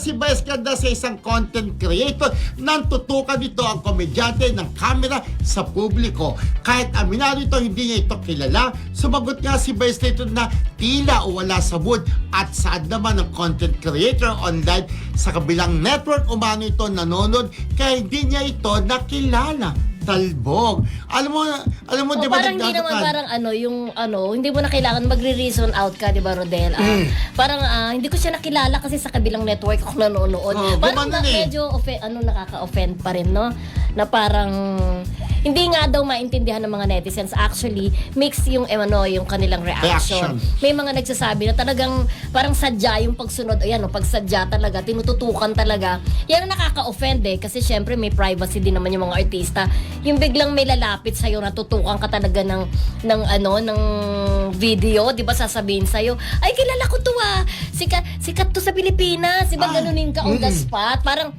si Vice Ganda sa isang content creator nang tutukan nito ang komedyante ng kamera sa publiko. Kahit aminado ito, hindi niya ito kilala, sumagot nga si Vice nito na tila o wala sa mood at saan naman ang content creator online sa kabilang network umano ito nanonood kaya hindi niya ito nakilala. Talbog. Alam mo, di ba parang hindi naman parang hindi mo na kailangan magre-reason out ka, di ba, Rodel? Hindi ko siya nakilala kasi sa kabilang network ako nanonood. Parang medyo nakaka-offend pa rin, no? Na parang hindi nga daw maintindihan ng mga netizens. Actually, mixed yung kanilang reaction. May mga nagsasabi na talagang parang sadya yung pagsunod. Ayan, pag sadya talaga, tinututukan talaga. Yan ang nakaka-offend kasi syempre may privacy din naman yung mga artista. Yung biglang may lalapit sa'yo, natutukan ka talaga ng video, di ba sasabihin sa'yo, ay kilala ko to sikat to sa Pilipinas, di ba ganunin ka on the spot, parang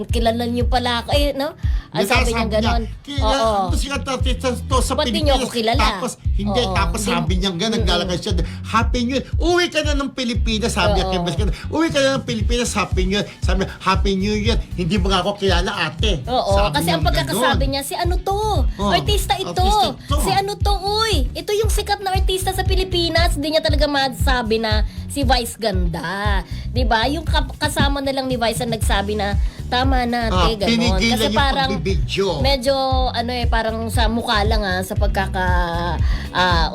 kilala niyo pala ako, no? Ang sabi niya ganon. Oo. Sikat to sa Pilipinas. Ba't niyo ako kilala? Tapos sabi niya ganon, naglalagay siya, Happy New Year, uwi ka na ng Pilipinas, sabi niya, uwi ka na ng Pilipinas, Happy New Year, sabi niya, Happy New Year, hindi mo nga ako kilala, ate. Oo, kasi ang pagkakasabi niya, si ano to? Artista ito. Si ano to, uy? Ito yung sikat na artista sa Pilipinas. Hindi niya talaga masabi na si Vice Ganda. 'Di ba? Yung kasama na lang ni Vice ang nagsabi na tama na, ganon. Kasi parang medyo parang sa mukha lang sa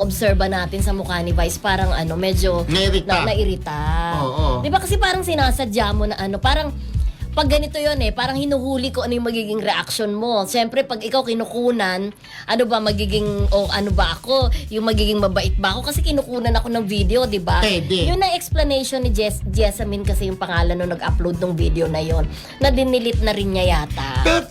obserba natin sa mukha ni Vice, parang medyo nairita. Di ba kasi parang sinasadya mo na parang pag ganito yun parang hinuhuli ko ano yung magiging reaction mo. Siyempre, pag ikaw kinukunan, ano ba ako? Yung magiging mabait ba ako? Kasi kinukunan ako ng video, di ba? Yun ang explanation ni Jessamine kasi yung pangalan nung nag-upload ng video na yon na dinilit na rin niya yata. Pero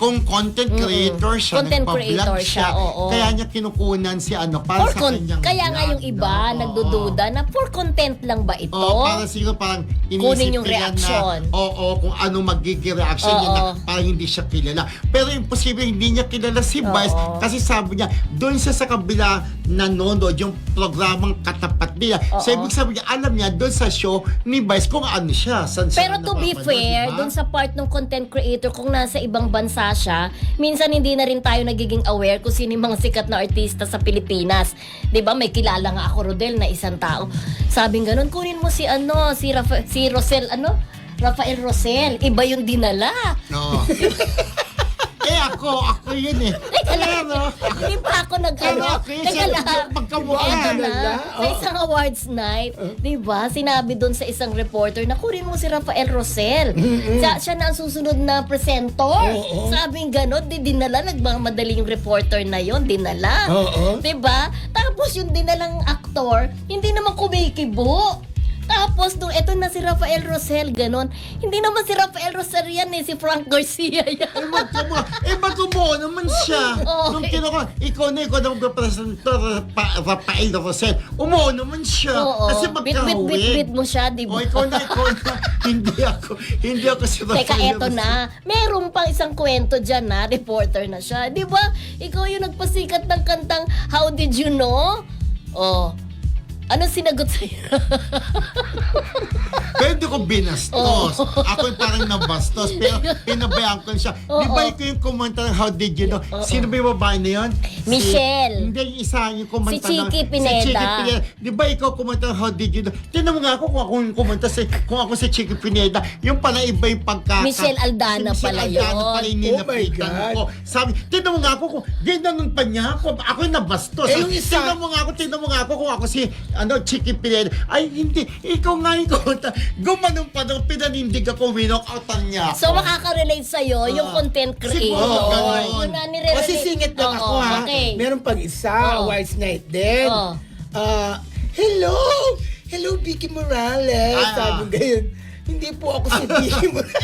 kung content creator siya, nagpa-vlog siya, kaya niya kinukunan si para sa kanyang kaya nga yung iba nagdududa na for content lang ba ito? Para siguro parang kunin yung reaction. Kung ano magiging reaction niya na parang hindi siya kilala. Pero imposible hindi niya kilala si Vice kasi sabi niya, doon siya sa kabila nanonood yung programang katapat niya. So ibig sabihin niya, alam niya doon sa show ni Vice kung ano siya. Pero to be fair, doon sa part ng content creator, kung nasa ibang bansa siya, minsan hindi na rin tayo nagiging aware kung sino yung mga sikat na artista sa Pilipinas. 'Di ba? May kilala nga ako, Rodel, na isang tao. Sabing ganun, kunin mo si Rosel, Rafael Rosel, iba yung dinala. No. ako yun Hindi pa ako sa isang awards night, di ba, sinabi doon sa isang reporter na kunin mo si Rafael Rosel. Siya na ang susunod na presenter. Sabing gano'n, dinala, nagmamadali yung reporter na yon, dinala. Di ba? Tapos yung dinalang aktor, hindi naman kumikibo. Tapos, eto na si Rafael Rosel, ganon. Hindi naman si Rafael Rosel yan si Frank Garcia yan. Ba't umuha naman siya? Nung ikaw na representator Rafael Rosel, umuha naman siya. Kasi bit mo siya, di ba? Ikaw na. Hindi ako si Rafael. Teka, eto na. Meron pang isang kwento dyan reporter na siya. Di ba? Ikaw yung nagpasikat ng kantang How Did You Know? Anong sinagot sa'yo? Pwede ko binastos. Ako yung parang nabastos. Pero pinabayaan ko siya. Di ba ikaw yung kumanta ng How Did You Know? Sino ba yung babae na yun? Michelle. Hindi, yung isa yung kumanta si Chiki Pineda. Di ba ikaw kumanta ng How Did You Know? Tinan mo nga ako kung ako yung kumanta kung ako si Chiki Pineda. Yung pala iba yung Michelle Aldana pala yun. Michelle Aldana pala yung ninapitan ko. Sabi, tinan mo nga ako kung ginanong pa niya ako. Ako yung nabastos. Tinan mo nga ako kung ako si Chiki Pineda. Ay, hindi. Ikaw nga yung kumanta. Gumanong pa daw, pinanindig ako, winok-outan niya ako. So, makaka-relate sa'yo yung content creator. Siguro, kasi singit lang ako okay. Meron pag isa, Wise Night din. Hello, Vicky Morales. Sabi gayon. Hindi po ako si Vicky Morales.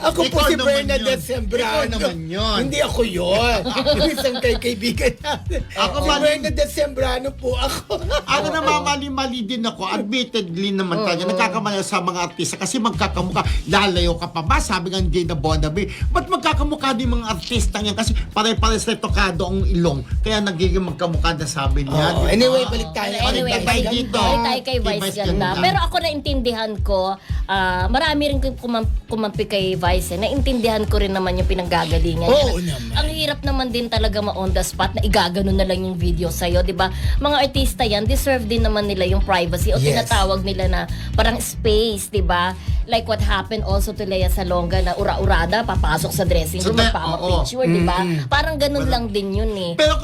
Ako po si Bernadette Sembrano. Ikaw naman yun. Hindi ako yun. Ako isang kaibigan natin. Si Bernadette Sembrano po ako. Ako namamali-mali din ako. Admittedly naman talaga. Nagkakamali sa mga artista kasi magkakamukha. Lalayo ka pa ba? Sabi nga Gina Bonaby. Ba't magkakamukha din mga artista niyan? Kasi pare-pares na tokado ang ilong. Kaya nagiging magkamukha na sabi niya. Anyway, balik tayo. Balik tayo kay Vice Ganda. Pero ako naintindihan ko, marami rin kumampi kay Vice. Naintindihan ko rin naman yung pinanggagalingan niya. Oo naman. Ang hirap naman din talaga ma-on the spot na igaganon na lang yung video sa'yo, di ba? Mga artista yan, deserve din naman nila yung privacy o Yes. tinatawag nila na parang space, di ba? Like what happened also to Lea Salonga na ura-urada, papasok sa dressing room, magpapapicture, di ba? Parang ganun lang din yun eh. Pero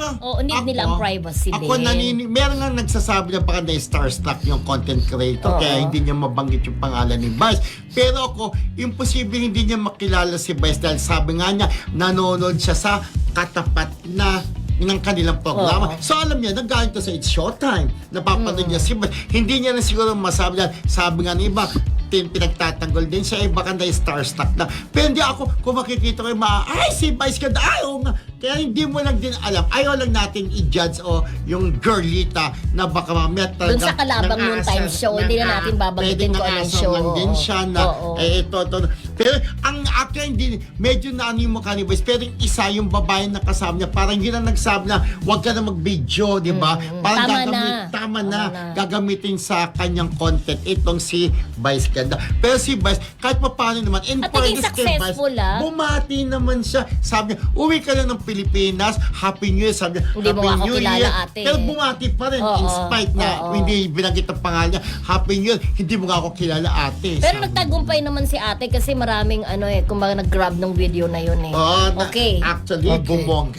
need nila ang privacy ako din. meron nga nagsasabi na baka na-starstruck yung content creator Oo. kaya hindi niya mabanggit yung pangalan ni Vice. Pero ako, imposible hindi niya makilala si Vice dahil sabi nga niya, nanonood siya sa katapat na ng kanilang programa. Oo. So alam niya, naggaling to sa It's Showtime. Napapanood niya si Vice. Hindi niya na siguro masabi dahil sabi nga ng iba, pinagtatanggol din siya, baka na-starstruck na. Pero hindi ako, kung makikita ko yung ay, si Vice ka, ayaw nga. Kaya hindi mo lang din alam. Ayaw lang natin i-judge yung girlita na baka mamaya talaga. Doon sa kalabang noon time show, hindi na natin babanggitin ko anong show. lang din siya na, ito. Pero ang akin, hindi, medyo naano yung mukha ni Vice. Pero yung isa, yung babae na kasama niya, parang yun ang nagsabi na, huwag ka na mag-video, di ba? Parang tama na. Gagamitin sa kanyang content itong si Vice Ganda. Pero si Vice, kahit pa paano naman, in at naging fairness kay Vice, successful bumati naman siya. Sabi niya, uwi ka na ng Pilipinas, Happy New Year. Sabi niya, Hindi mo Happy ako New kilala, Year. ate. Pero bumati pa rin, in spite na hindi binanggit ang pangalan niya, Happy New Year, hindi mo nga ako kilala, ate. Pero Sabi nagtagumpay naman si ate kasi maraming kumbaga nag-grab ng video na yun eh. niya. Okay. Actually, bumong.